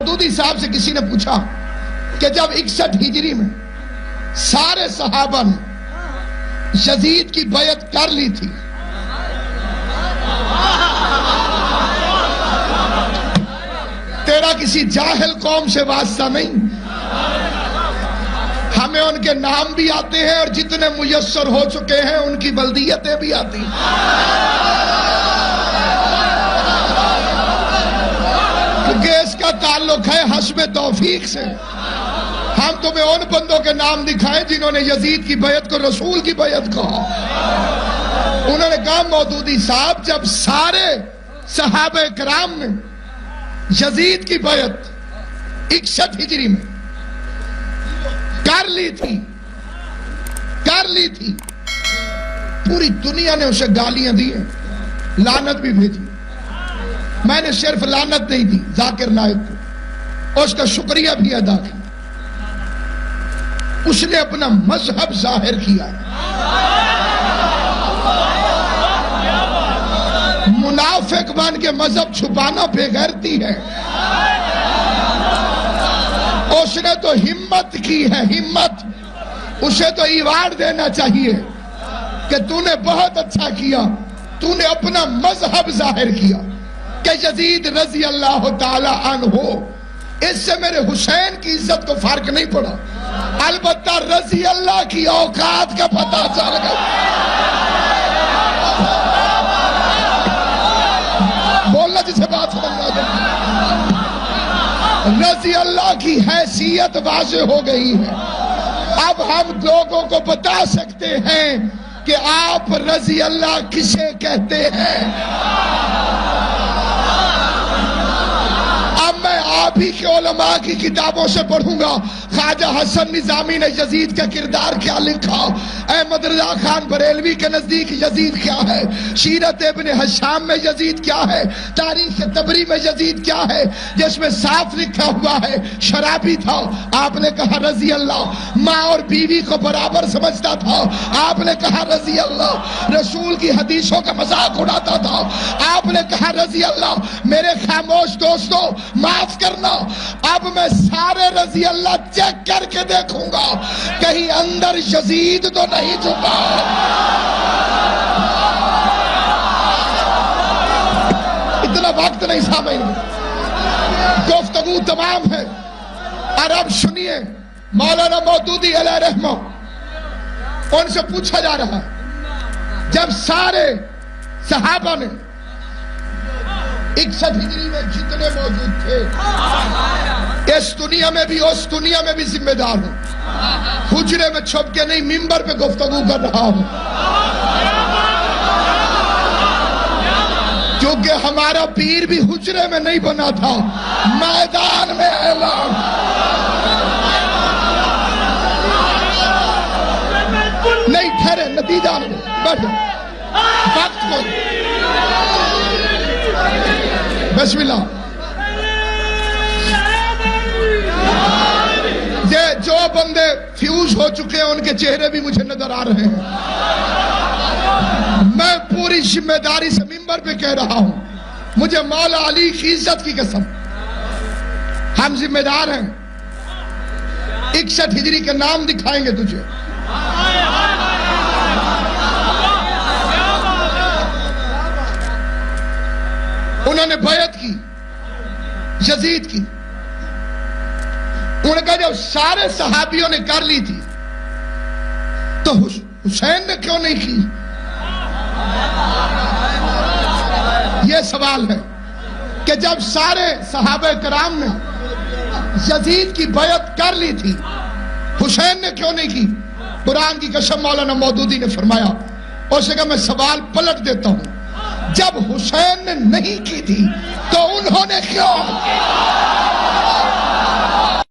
مودودی صاحب سے کسی نے پوچھا کہ جب 61 ہجری میں سارے صحابہ نے یزید کی بیعت کر لی تھی، تیرا کسی جاہل قوم سے واسطہ نہیں، ہمیں ان کے نام بھی آتے ہیں اور جتنے میسر ہو چکے ہیں ان کی بلدیتیں بھی آتی ہیں، کیونکہ اس کا تعلق ہے حسب توفیق سے۔ ہم تمہیں ان بندوں کے نام دکھائیں جنہوں نے یزید کی بیعت کو رسول کی بیعت کہا۔ انہوں نے کہا مودودی صاحب جب سارے صحابہ کرام نے یزید کی بیعت 61 ہجری میں کر لی تھی، پوری دنیا نے اسے گالیاں دی ہیں، لعنت بھی بھیجی۔ میں نے صرف لعنت نہیں دی ذاکر نائب کو، اس کا شکریہ بھی ادا کیا۔ اس نے اپنا مذہب ظاہر کیا ہے۔ منافق بن کے مذہب چھپانا بے غیرتی ہے۔ اس نے تو ہمت کی ہے، ہمت۔ اسے تو ایوارڈ دینا چاہیے کہ تو نے بہت اچھا کیا، تو نے اپنا مذہب ظاہر کیا کہ یزید رضی اللہ تعالی عنہ، اس سے میرے حسین کی عزت کو فرق نہیں پڑا، البتہ رضی اللہ کی اوقات کا پتہ چل گیا۔ بولنا جسے بات سمجھنا جائے، رضی اللہ کی حیثیت واضح ہو گئی ہے۔ اب ہم لوگوں کو بتا سکتے ہیں کہ آپ رضی اللہ کسے کہتے ہیں۔ اب میں آپ ہی کے علماء کی کتابوں سے پڑھوں گا خواجہ حسن نظامی نے یزید کا کردار کیا لکھا، احمد رضا خان بریلوی کے نزدیک یزید کیا ہے، سیرت ابن ہشام میں یزید کیا ہے، تاریخ طبری میں یزید کیا ہے، جس میں صاف لکھا ہوا ہے شرابی تھا، آپ نے کہا رضی اللہ، ماں اور بیوی کو برابر سمجھتا تھا، آپ نے کہا رضی اللہ، رسول کی حدیثوں کا مذاق اڑاتا تھا، آپ نے کہا رضی اللہ۔ میرے خاموش دوستو معاف کرنا، اب میں سارے رضی اللہ چیک کر کے دیکھوں گا کہیں اندر یزید تو نہیں چھپا۔ اتنا وقت نہیں سامعین، گفتگو تمام ہے، اور اب سنیے مولانا مودودی علیہ رحمہ، ان سے پوچھا جا رہا ہے جب سارے صحابہ نے 61 ہجری میں جتنے موجود تھے، اس دنیا میں بھی اس دنیا میں بھی ذمہ دار ہوں، حجرے میں چھپ کے نہیں منبر پہ گفتگو کر رہا ہوں، کیونکہ ہمارا پیر بھی حجرے میں نہیں بنا تھا، میدان میں اعلان۔ نہیں ٹھہرے، نتیجہ نہیں، بیٹھو، وقت کو بسم اللہ۔ یہ جو بندے فیوز ہو چکے ہیں ان کے چہرے بھی مجھے نظر آ رہے ہیں، میں پوری ذمہ داری سے منبر پہ کہہ رہا ہوں، مجھے مولا علی کی عزت کی قسم، ہم ذمہ دار ہیں۔ 61 ہجری کے نام دکھائیں گے تجھے، انہوں نے بیعت کی یزید کی، انہوں نے کہا جب سارے صحابیوں نے کر لی تھی تو حسین نے کیوں نہیں کی؟ یہ سوال ہے کہ جب سارے صحابہ کرام نے یزید کی بیعت کر لی تھی، حسین نے کیوں نہیں کی؟ قرآن کی قسم مولانا مودودی نے فرمایا، اسے کہا میں سوال پلٹ دیتا ہوں، جب حسین نے نہیں کی تھی تو انہوں نے کیوں؟